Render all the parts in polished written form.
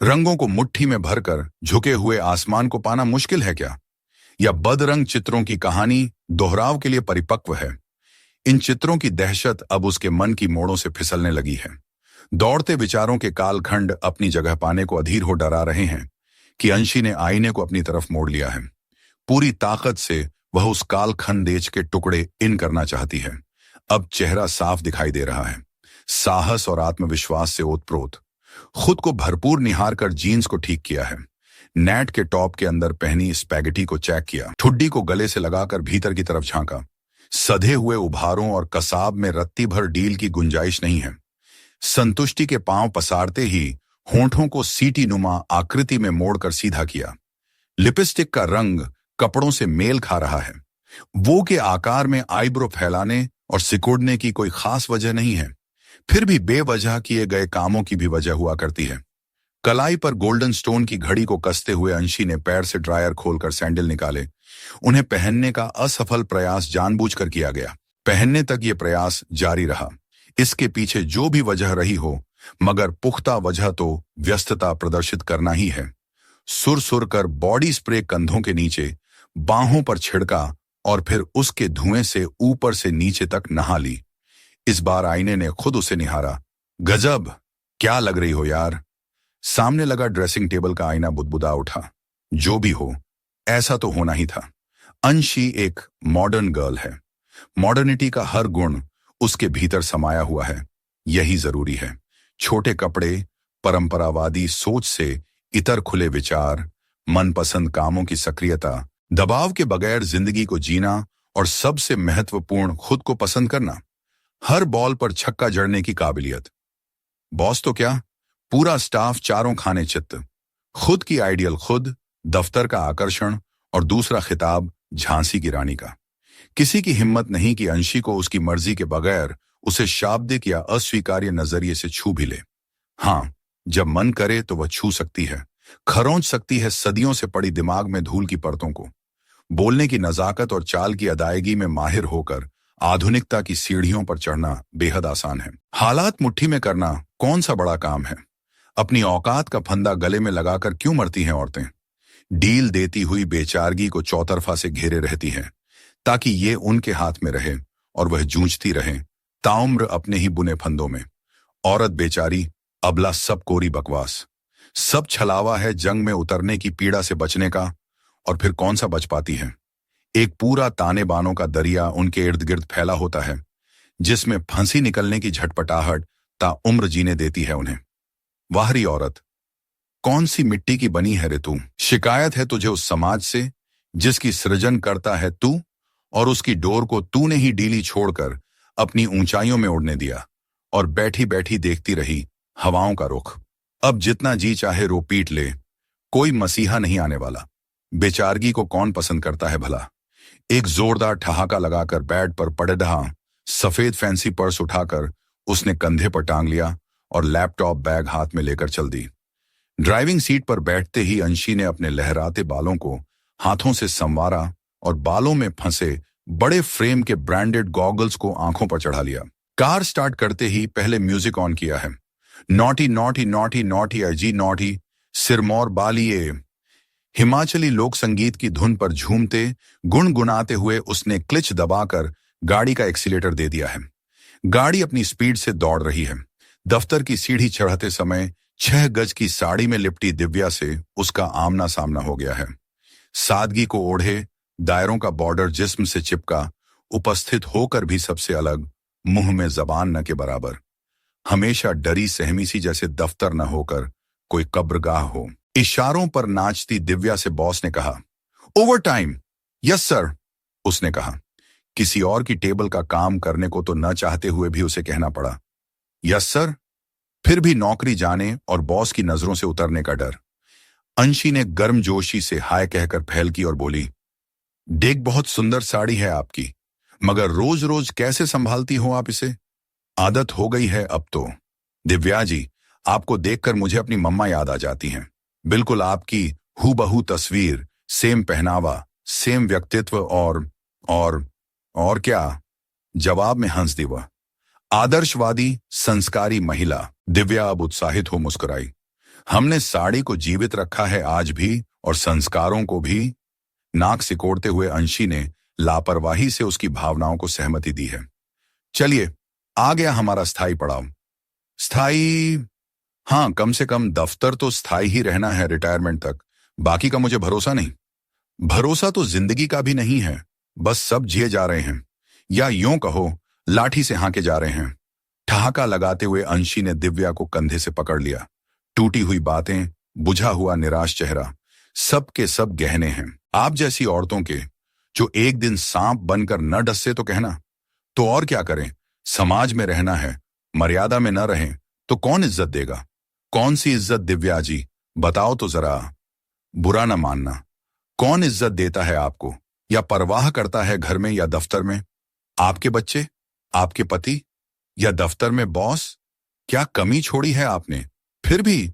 रंगों को मुट्ठी में भरकर झुके हुए आसमान को पाना मुश्किल है क्या? या बदरंग चित्रों की कहानी दोहराव के लिए परिपक्व है? इन चित्रों की दहशत अब उसके मन की मोड़ों से फिसलने लगी है। दौड़ते विचारों के कालखंड अपनी जगह पाने को अधीर हो डरा रहे हैं कि अंशी ने आईने को अपनी तरफ मोड़ लिया है। पूरी ताकत से वह उस कालखंडेज के टुकड़े इन करना चाहती है। अब चेहरा साफ दिखाई दे रहा है, साहस और आत्मविश्वास से ओतप्रोत। खुद को भरपूर निहार कर जीन्स को ठीक किया है, नेट के टॉप के अंदर पहनी स्पैगेटी को चेक किया, ठुड्डी को गले से लगाकर भीतर की तरफ झांका। सधे हुए उभारों और कसाब में रत्ती भर डील की गुंजाइश नहीं है। संतुष्टि के पांव पसारते ही होंठों को सीटी नुमा आकृति में मोड़कर सीधा किया। लिपस्टिक का रंग कपड़ों से मेल खा रहा है। वो के आकार में आईब्रो फैलाने और सिकुड़ने की कोई खास वजह नहीं है, फिर भी बेवजह किए गए कामों की भी वजह हुआ करती है। कलाई पर गोल्डन स्टोन की घड़ी को कसते हुए अंशी ने पैर से ड्रायर खोलकर सैंडल निकाले। उन्हें पहनने का असफल प्रयास जानबूझकर किया गया। पहनने तक ये प्रयास जारी रहा। इसके पीछे जो भी वजह रही हो, मगर पुख्ता वजह तो व्यस्तता प्रदर्शित करना ही है। सुर सुर कर बॉडी स्प्रे कंधों के नीचे, बाहों पर छिड़का और फिर उसके धुएं से ऊपर से नीचे तक नहा ली। इस बार आईने ने खुद उसे निहारा। गजब, क्या लग रही हो यार। सामने लगा ड्रेसिंग टेबल का आईना बुदबुदा उठा। जो भी हो, ऐसा तो होना ही था। अंशी एक मॉडर्न गर्ल है। मॉडर्निटी का हर गुण उसके भीतर समाया हुआ है। यही जरूरी है। छोटे कपड़े, परंपरावादी सोच से इतर खुले विचार, मनपसंद कामों की सक्रियता, दबाव के बगैर जिंदगी को जीना और सबसे महत्वपूर्ण खुद को पसंद करना। हर बॉल पर छक्का जड़ने की काबिलियत। बॉस तो क्या, पूरा स्टाफ चारों खाने चित्त। खुद की आइडियल खुद, दफ्तर का आकर्षण और दूसरा खिताब झांसी की रानी का। किसी की हिम्मत नहीं कि अंशी को उसकी मर्जी के बगैर उसे शाब्दिक या अस्वीकार्य नजरिए से छू भी ले। हाँ, जब मन करे तो वह छू सकती है, खरोंच सकती है सदियों से पड़ी दिमाग में धूल की परतों को। बोलने की नजाकत और चाल की अदायगी में माहिर होकर आधुनिकता की सीढ़ियों पर चढ़ना बेहद आसान है। हालात मुट्ठी में करना कौन सा बड़ा काम है। अपनी औकात का फंदा गले में लगाकर क्यों मरती हैं औरतें। डील देती हुई बेचारगी को चौतरफा से घेरे रहती हैं, ताकि ये उनके हाथ में रहे और वह जूझती रहे ताउम्र अपने ही बुने फंदों में। औरत बेचारी, अबला सब कोरी बकवास। सब छलावा है जंग में उतरने की पीड़ा से बचने का, और फिर कौन सा बच पाती है। एक पूरा ताने बानों का दरिया उनके इर्द गिर्द फैला होता है, जिसमें फंसी निकलने की झटपटाहट ताउम्र जीने देती है उन्हें। वाहरी औरत, कौन सी मिट्टी की बनी है रे तू। शिकायत है तुझे उस समाज से जिसकी सृजन करता है तू, और उसकी डोर को तूने ही डीली छोड़कर अपनी ऊंचाइयों में उड़ने दिया और बैठी बैठी देखती रही हवाओं का रुख। अब जितना जी चाहे रो पीट ले, कोई मसीहा नहीं आने वाला। बेचारगी को कौन पसंद करता है भला। एक जोरदार ठहाका लगाकर बेड पर पड़े रहा सफेद फैंसी पर्स उठाकर उसने कंधे पर टांग लिया और लैपटॉप बैग हाथ में लेकर चल दी। ड्राइविंग सीट पर बैठते ही अंशी ने अपने लहराते बालों को हाथों से संवारा और बालों में फंसे बड़े फ्रेम के ब्रांडेड गॉगल्स को आंखों पर चढ़ा लिया। कार स्टार्ट करते ही पहले म्यूजिक ऑन किया है। नॉटी नॉटी नॉटी नॉटी अजी नॉटी, सिरमौर बालिए। हिमाचली लोक संगीत की धुन पर झूमते गुनगुनाते हुए उसने क्लिच दबाकर गाड़ी का एक्सीलेटर दे दिया है। गाड़ी अपनी स्पीड से दौड़ रही है। दफ्तर की सीढ़ी चढ़ते समय 6 गज की साड़ी में लिपटी दिव्या से उसका आमना सामना हो गया है। सादगी को ओढ़े, दायरों का बॉर्डर जिस्म से चिपका, उपस्थित होकर भी सबसे अलग, मुंह में जबान न के बराबर। हमेशा डरी सहमी सी जैसे दफ्तर न होकर कोई कब्रगाह हो। इशारों पर नाचती दिव्या से बॉस ने कहा, ओवर टाइम। यस सर, उसने कहा। किसी और की टेबल का काम करने को तो न चाहते हुए भी उसे कहना पड़ा, यस सर। फिर भी नौकरी जाने और बॉस की नजरों से उतरने का डर। अंशी ने गर्मजोशी से हाय कहकर फैल की और बोली, देख बहुत सुंदर साड़ी है आपकी, मगर रोज रोज कैसे संभालती हो आप इसे। आदत हो गई है अब तो। दिव्या जी, आपको देखकर मुझे अपनी मम्मा याद आ जाती हैं। बिल्कुल आपकी हूबहू तस्वीर, सेम पहनावा, सेम व्यक्तित्व और क्या। जवाब में हंस दी वह। आदर्शवादी, संस्कारी महिला। दिव्या अब उत्साहित हो मुस्कुराई। हमने साड़ी को जीवित रखा है आज भी, और संस्कारों को भी। नाक सिकोड़ते हुए अंशी ने लापरवाही से उसकी भावनाओं को सहमति दी है। चलिए, आ गया हमारा स्थायी पड़ाव। स्थायी? हाँ, कम से कम दफ्तर तो स्थायी ही रहना है रिटायरमेंट तक। बाकी का मुझे भरोसा नहीं। भरोसा तो जिंदगी का भी नहीं है। बस सब जिए जा रहे हैं, या यूं कहो लाठी से हांके जा रहे हैं। ठहाका लगाते हुए अंशी ने दिव्या को कंधे से पकड़ लिया। टूटी हुई बातें, बुझा हुआ निराश चेहरा, सब के सब गहने हैं। आप जैसी औरतों के, जो एक दिन सांप बनकर न डसे तो कहना। तो और क्या करें, समाज में रहना है, मर्यादा में न रहें तो कौन इज्जत देगा? कौन सी इज्जत दिव्या जी, बताओ तो जरा। बुरा न मानना, कौन इज्जत देता है आपको, या परवाह करता है घर में या दफ्तर में? आपके बच्चे, आपके पति, या दफ्तर में बॉस? क्या कमी छोड़ी है आपने? फिर भी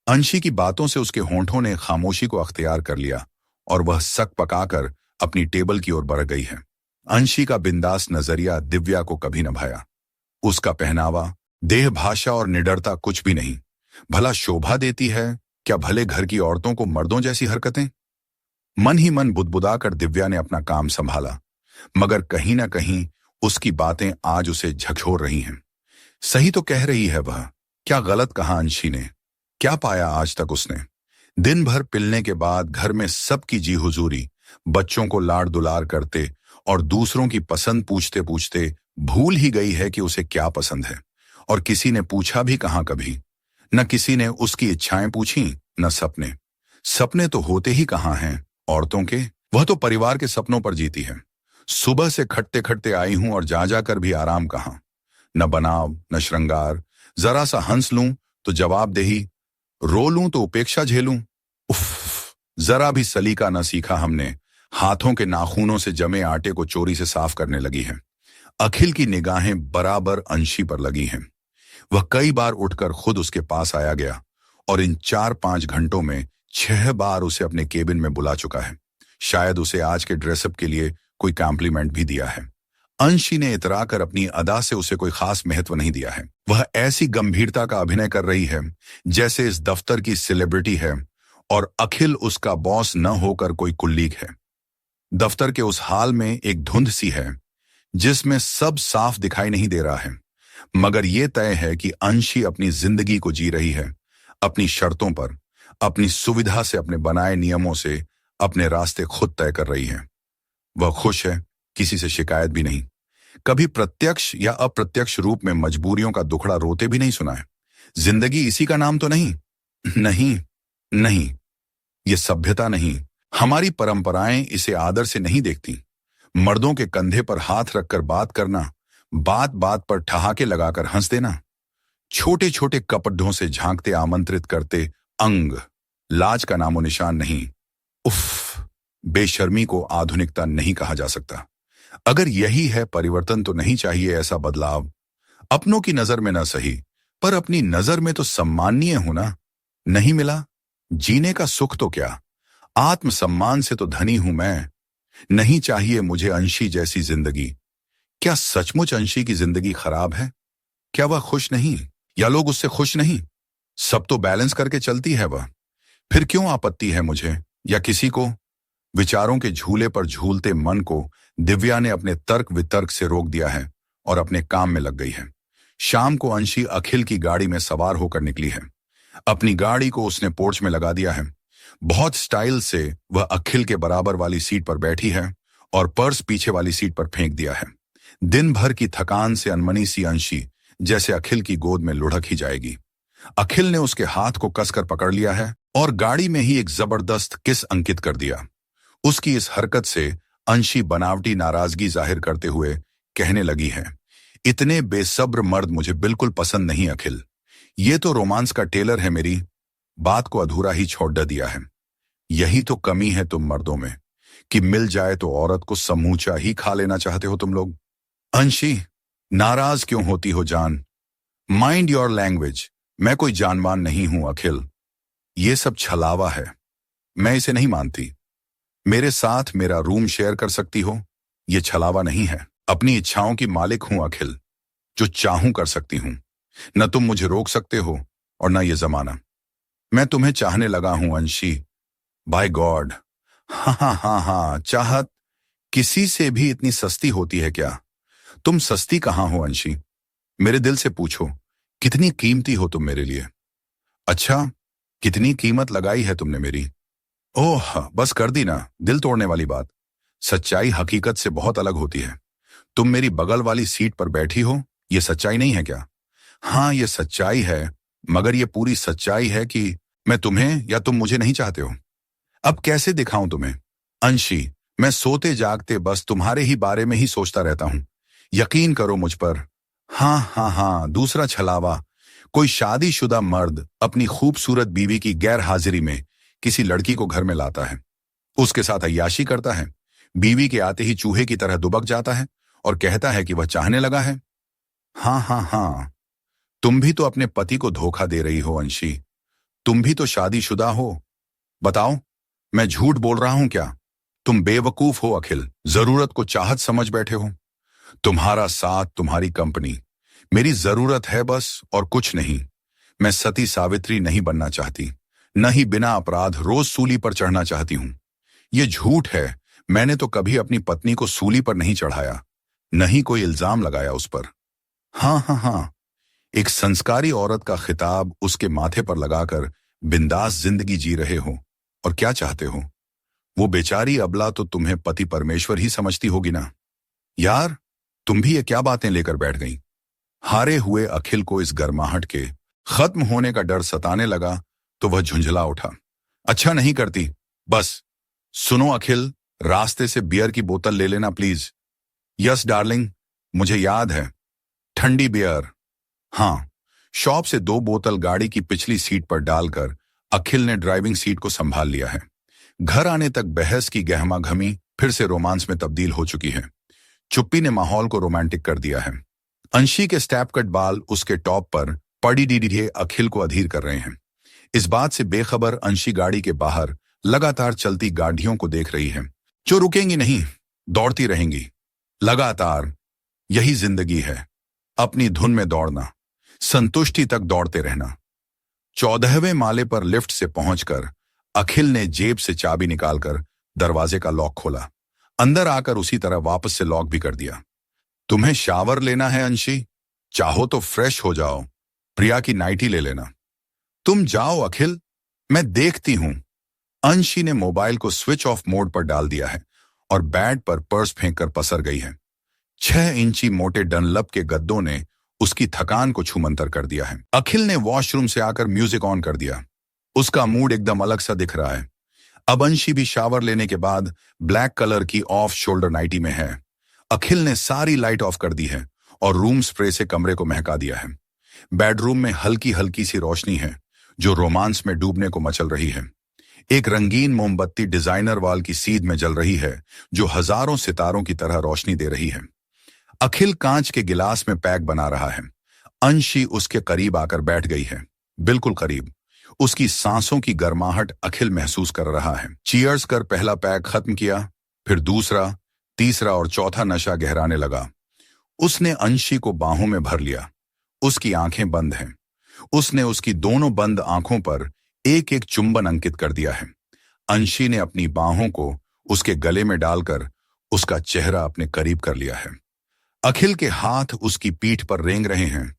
अंशी की बातों से उसके होंठों ने खामोशी को अख्तियार कर लिया और वह सक पकाकर अपनी टेबल की ओर बढ़ गई है। अंशी का बिंदास नजरिया दिव्या को कभी न भाया। उसका पहनावा, देह भाषा और निडरता कुछ भी नहीं। भला शोभा देती है क्या भले घर की औरतों को मर्दों जैसी हरकतें? मन ही मन बुदबुदाकर दिव्या ने अपना काम संभाला, मगर कहीं ना कहीं उसकी बातें आज उसे झकझोर रही हैं। सही तो कह रही है वह, क्या गलत कहा अंशी ने? क्या पाया आज तक उसने? दिन भर पिलने के बाद घर में सबकी जी हुजूरी, बच्चों को लाड़ दुलार करते और दूसरों की पसंद पूछते पूछते भूल ही गई है कि उसे क्या पसंद है। और किसी ने पूछा भी कहाँ कभी। न किसी ने उसकी इच्छाएं पूछी, न सपने। सपने तो होते ही कहाँ हैं औरतों के? वह तो परिवार के सपनों पर जीती है। सुबह से खटते खटते आई हूं और जा जाकर भी आराम कहाँ। न बनाव, न श्रृंगार। जरा सा हंस लूं तो जवाबदेही, रो लूं तो उपेक्षा झेलूं। उफ, जरा भी सलीका न सीखा हमने। हाथों के नाखूनों से जमे आटे को चोरी से साफ करने लगी है। अखिल की निगाहें बराबर अंशी पर लगी हैं। वह कई बार उठकर खुद उसके पास आया गया और इन 4-5 घंटों में 6 बार उसे अपने केबिन में बुला चुका है। शायद उसे आज के ड्रेसअप के लिए कोई कॉम्प्लीमेंट भी दिया है। अंशी ने इतराकर अपनी अदा से उसे कोई खास महत्व नहीं दिया है। वह ऐसी गंभीरता का अभिनय कर रही है जैसे इस दफ्तर की सेलिब्रिटी है और अखिल उसका बॉस न होकर कोई कुल्लीग है। दफ्तर के उस हाल में एक धुंध सी है जिसमें सब साफ दिखाई नहीं दे रहा है, मगर यह तय है कि अंशी अपनी जिंदगी को जी रही है, अपनी शर्तों पर, अपनी सुविधा से, अपने बनाए नियमों से अपने रास्ते खुद तय कर रही है। वह खुश है, किसी से शिकायत भी नहीं। कभी प्रत्यक्ष या अप्रत्यक्ष रूप में मजबूरियों का दुखड़ा रोते भी नहीं सुना है। जिंदगी इसी का नाम तो नहीं? नहीं, नहीं, ये सभ्यता नहीं। हमारी परंपराएं इसे आदर से नहीं देखती। मर्दों के कंधे पर हाथ रखकर बात करना, बात बात पर ठहाके लगाकर हंस देना, छोटे छोटे कपड़ों से झांकते आमंत्रित करते अंग, लाज का नामो निशान नहीं। उफ, बेशर्मी को आधुनिकता नहीं कहा जा सकता। अगर यही है परिवर्तन तो नहीं चाहिए ऐसा बदलाव। अपनों की नजर में ना सही, पर अपनी नजर में तो सम्माननीय होना। नहीं मिला, जीने का सुख तो क्या। आत्मसम्मान से तो धनी हूं मैं। नहीं चाहिए मुझे अंशी जैसी जिंदगी। क्या सचमुच अंशी की जिंदगी खराब है? क्या वह खुश नहीं, या लोग उससे खुश नहीं? सब तो बैलेंस करके चलती है वह। फिर क्यों आपत्ति है मुझे या किसी को? विचारों के झूले पर झूलते मन को दिव्या ने अपने तर्क वितर्क से रोक दिया है और अपने काम में लग गई है। शाम को अंशी अखिल की गाड़ी में सवार होकर निकली है। अपनी गाड़ी को उसने पोर्च में लगा दिया है। बहुत स्टाइल से वह अखिल के बराबर वाली सीट पर बैठी है और पर्स पीछे वाली सीट पर फेंक दिया है। दिन भर की थकान से अनमनी सी अंशी जैसे अखिल की गोद में लुढ़क ही जाएगी। अखिल ने उसके हाथ को कसकर पकड़ लिया है और गाड़ी में ही एक जबरदस्त किस अंकित कर दिया। उसकी इस हरकत से अंशी बनावटी नाराजगी जाहिर करते हुए कहने लगी है, इतने बेसब्र मर्द मुझे बिल्कुल पसंद नहीं अखिल। ये तो रोमांस का टेलर है मेरी। बात को अधूरा ही छोड़ दिया है। यही तो कमी है तुम मर्दों में, कि मिल जाए तो औरत को समूचा ही खा लेना चाहते हो तुम लोग। अंशी, नाराज क्यों होती हो जान? Mind your language. मैं कोई जानवान नहीं हूं अखिल। ये सब छलावा है, मैं इसे नहीं मानती। मेरे साथ मेरा रूम शेयर कर सकती हो, ये छलावा नहीं है। अपनी इच्छाओं की मालिक हूं अखिल, जो चाहूं कर सकती हूं। न तुम मुझे रोक सकते हो और न ये जमाना। मैं तुम्हें चाहने लगा हूं अंशी। By God. हाँ हाँ हाँ हाँ, चाहत किसी से भी इतनी सस्ती होती है क्या? तुम सस्ती कहाँ हो अंशी? मेरे दिल से पूछो, कितनी कीमती हो तुम मेरे लिए? अच्छा, कितनी कीमत लगाई है तुमने मेरी? ओह, बस कर दी ना दिल तोड़ने वाली बात। सच्चाई हकीकत से बहुत अलग होती है। तुम मेरी बगल वाली सीट पर बैठी हो, ये सच्चाई नहीं है क्या? हाँ, ये सच्चाई है, मगर ये पूरी सच्चाई है कि मैं तुम्हें या तुम मुझे नहीं चाहते हो। अब कैसे दिखाऊं तुम्हें? अंशी, मैं सोते जागते बस तुम्हारे ही बारे में ही सोचता रहता हूं। यकीन करो मुझ पर। हाँ हाँ हाँ, दूसरा छलावा। कोई शादीशुदा मर्द अपनी खूबसूरत बीवी की गैर हाजिरी में किसी लड़की को घर में लाता है, उसके साथ अय्याशी करता है, बीवी के आते ही चूहे की तरह दुबक जाता है और कहता है कि वह चाहने लगा है। हाँ हाँ हाँ, तुम भी तो अपने पति को धोखा दे रही हो अंशी। तुम भी तो शादीशुदा हो। बताओ, मैं झूठ बोल रहा हूं क्या? तुम बेवकूफ हो अखिल, जरूरत को चाहत समझ बैठे हो। तुम्हारा साथ, तुम्हारी कंपनी मेरी जरूरत है बस, और कुछ नहीं। मैं सती सावित्री नहीं बनना चाहती, न ही बिना अपराध रोज सूली पर चढ़ना चाहती हूं। ये झूठ है। मैंने तो कभी अपनी पत्नी को सूली पर नहीं चढ़ाया, न ही कोई इल्जाम लगाया उस पर। हाँ हाँ हाँ, एक संस्कारी औरत का खिताब उसके माथे पर लगाकर बिंदास जिंदगी जी रहे हो। और क्या चाहते हो? वो बेचारी अबला तो तुम्हें पति परमेश्वर ही समझती होगी ना। यार, तुम भी ये क्या बातें लेकर बैठ गई? हारे हुए अखिल को इस गर्माहट के खत्म होने का डर सताने लगा तो वह झुंझला उठा। अच्छा नहीं करती। बस सुनो अखिल, रास्ते से बियर की बोतल ले लेना प्लीज। यस डार्लिंग, मुझे याद है, ठंडी बियर। हाँ। शॉप से 2 बोतल गाड़ी की पिछली सीट पर डालकर अखिल ने ड्राइविंग सीट को संभाल लिया है। घर आने तक बहस की गहमा घमी फिर से रोमांस में तब्दील हो चुकी है। चुप्पी ने माहौल को रोमांटिक कर दिया है। अंशी के स्टैप कट बाल उसके टॉप पर पड़ी डीडीए अखिल को अधीर कर रहे हैं। इस बात से बेखबर अंशी गाड़ी के बाहर लगातार चलती गाड़ियों को देख रही है, जो रुकेंगी नहीं, दौड़ती रहेंगी लगातार। यही जिंदगी है, अपनी धुन में दौड़ना, संतुष्टि तक दौड़ते रहना। 14वें माले पर लिफ्ट से पहुंचकर अखिल ने जेब से चाबी निकालकर दरवाजे का लॉक खोला। अंदर आकर उसी तरह वापस से लॉक भी कर दिया। तुम्हें शावर लेना है अंशी? चाहो तो फ्रेश हो जाओ, प्रिया की नाइटी ले लेना। तुम जाओ अखिल, मैं देखती हूं। अंशी ने मोबाइल को स्विच ऑफ मोड पर डाल दिया है और बेड पर पर्स फेंककर पसर गई है। 6 इंची मोटे डनलप के गद्दों ने उसकी थकान को छूमंतर कर दिया है। अखिल ने वॉशरूम से आकर म्यूजिक ऑन कर दिया। उसका मूड एकदम अलग सा दिख रहा है। अब अंशी भी शावर लेने के बाद ब्लैक कलर की ऑफ शोल्डर नाइटी में है। अखिल ने सारी लाइट ऑफ कर दी है और रूम स्प्रे से कमरे को महका दिया है। बेडरूम में हल्की हल्की सी रोशनी है जो रोमांस में डूबने को मचल रही है। एक रंगीन मोमबत्ती डिजाइनर वाल की सीध में जल रही है जो हजारों सितारों की तरह रोशनी दे रही है। अखिल कांच के गिलास में पैक बना रहा है। अंशी उसके करीब आकर बैठ गई है, बिल्कुल करीब। उसकी सांसों की गर्माहट अखिल महसूस कर रहा है। चीयर्स कर पहला पैक खत्म किया, फिर दूसरा, तीसरा और चौथा नशा गहराने लगा। उसने अंशी को बाहों में भर लिया। उसकी आंखें बंद हैं। उसने उसकी दोनों बंद आंखों पर एक एक चुंबन अंकित कर दिया है। अंशी ने अपनी बाहों को उसके गले में डालकर उसका चेहरा अपने करीब कर लिया है। अखिल के हाथ उसकी पीठ पर रेंग रहे हैं।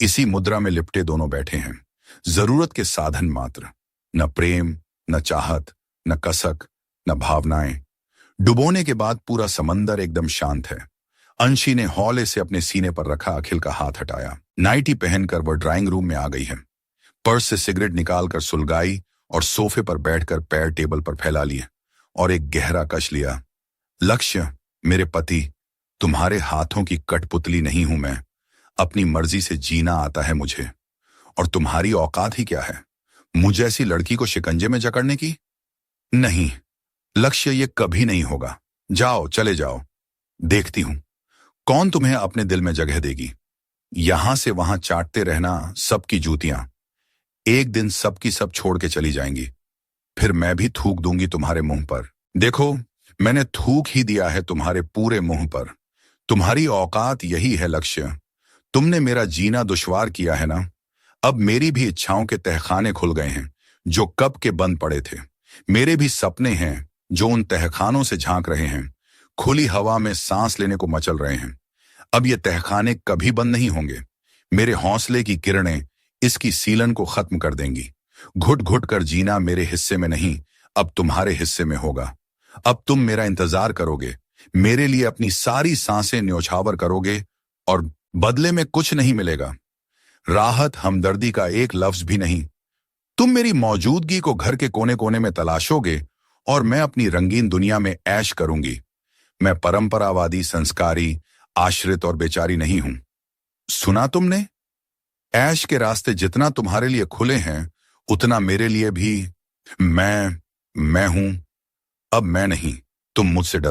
इसी मुद्रा में लिपटे दोनों बैठे हैं, जरूरत के साधन मात्र। न प्रेम, न चाहत, न कसक, न भावनाएं। डुबोने के बाद पूरा समंदर एकदम शांत है। अंशी ने हौले से अपने सीने पर रखा अखिल का हाथ हटाया। नाइटी पहनकर वह ड्राइंग रूम में आ गई है। पर्स से सिगरेट निकालकर सुलगाई और सोफे पर बैठकर पैर टेबल पर फैला लिए और एक गहरा कश लिया। लक्ष्य, मेरे पति, तुम्हारे हाथों की कठपुतली नहीं हूं मैं। अपनी मर्जी से जीना आता है मुझे, और तुम्हारी औकात ही क्या है मुझ जैसी लड़की को शिकंजे में जकड़ने की? नहीं लक्ष्य, ये कभी नहीं होगा। जाओ, चले जाओ। देखती हूं कौन तुम्हें अपने दिल में जगह देगी। यहां से वहां चाटते रहना सबकी जूतियां। एक दिन सबकी सब छोड़ के चली जाएंगी, फिर मैं भी थूक दूंगी तुम्हारे मुंह पर। देखो, मैंने थूक ही दिया है तुम्हारे पूरे मुंह पर। तुम्हारी औकात यही है लक्ष्य। तुमने मेरा जीना दुश्वार किया है ना, अब मेरी भी इच्छाओं के तहखाने खुल गए हैं जो कब के बंद पड़े थे। मेरे भी सपने हैं जो उन तहखानों से झांक रहे हैं, खुली हवा में सांस लेने को मचल रहे हैं। अब ये तहखाने कभी बंद नहीं होंगे। मेरे हौसले की किरणें इसकी सीलन को खत्म कर देंगी। घुट घुट कर जीना मेरे हिस्से में नहीं, अब तुम्हारे हिस्से में होगा। अब तुम मेरा इंतजार करोगे, मेरे लिए अपनी सारी सांसें न्योछावर करोगे, और बदले में कुछ नहीं मिलेगा। राहत, हमदर्दी का एक लफ्ज भी नहीं। तुम मेरी मौजूदगी को घर के कोने कोने में तलाशोगे और मैं अपनी रंगीन दुनिया में ऐश करूंगी। मैं परंपरावादी, संस्कारी, आश्रित और बेचारी नहीं हूं। सुना तुमने? ऐश के रास्ते जितना तुम्हारे लिए खुले हैं, उतना मेरे लिए भी। मैं हूं। अब मैं नहीं, तुम मुझसे डरो।